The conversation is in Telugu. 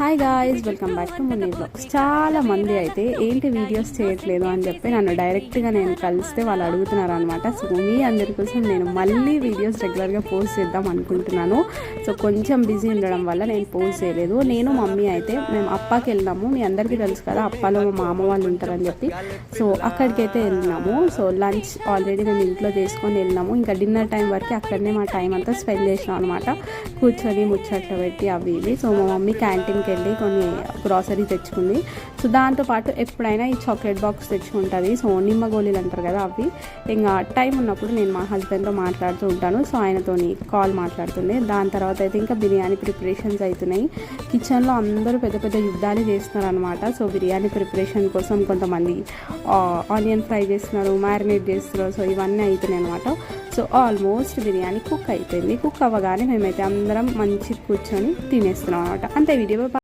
Hi guys, welcome back to Muni blogs. చాలా మంది అయితే ఏంటి వీడియోస్ చేయట్లేదు అని చెప్పి నన్ను డైరెక్ట్గా నేను కలిస్తే వాళ్ళు అడుగుతున్నారు అనమాట. సో మీ అందరి కోసం నేను మళ్ళీ వీడియోస్ రెగ్యులర్గా పోస్ట్ చేద్దాం అనుకుంటున్నాను. సో కొంచెం బిజీ ఉండడం వల్ల నేను పోస్ట్ చేయలేదు. నేను మమ్మీ అయితే మేము అప్పాకి వెళ్ళినాము. మీ అందరికీ తెలుసు కదా, అప్పాలో మా మామ వాళ్ళు ఉంటారని చెప్పి. సో అక్కడికైతే వెళ్ళినాము. సో లంచ్ ఆల్రెడీ మేము ఇంట్లో చేసుకొని వెళ్ళినాము. ఇంకా డిన్నర్ టైం వరకు అక్కడనే మా టైం అంతా స్పెండ్ చేసినాం అనమాట, కూర్చొని ముచ్చట్లు పెట్టి అవి ఇవి. సో మా మమ్మీ క్యాంటీన్కి వెళ్ళి కొన్ని గ్రాసరీ తెచ్చుకుంది. సో దాంతోపాటు ఎప్పుడైనా ఈ చాక్లెట్ బాక్స్ తెచ్చుకుంటుంది. సో నిమ్మ గోళీలు అంటారు కదా, అవి ఇంకా టైం ఉన్నప్పుడు నేను మా హస్బెండ్తో మాట్లాడుతూ ఉంటాను. సో ఆయనతో కాల్ మాట్లాడుతుండే. దాని తర్వాత అయితే ఇంకా బిర్యానీ ప్రిపరేషన్స్ అవుతున్నాయి. కిచెన్లో అందరూ పెద్ద పెద్ద యుద్ధాలు చేస్తున్నారు అనమాట. సో బిర్యానీ ప్రిపరేషన్ కోసం కొంతమంది ఆనియన్ ఫ్రై చేస్తున్నారు, మ్యారినేట్ చేస్తున్నారు. సో ఇవన్నీ అవుతున్నాయి అనమాట. సో ఆల్మోస్ట్ బిర్యానీ కుక్ అయిపోయింది. కుక్ అవ్వగానే మేమైతే అందరం మంచి కూర్చొని తినేస్తున్నాం అనమాట. అంతే వీడియో.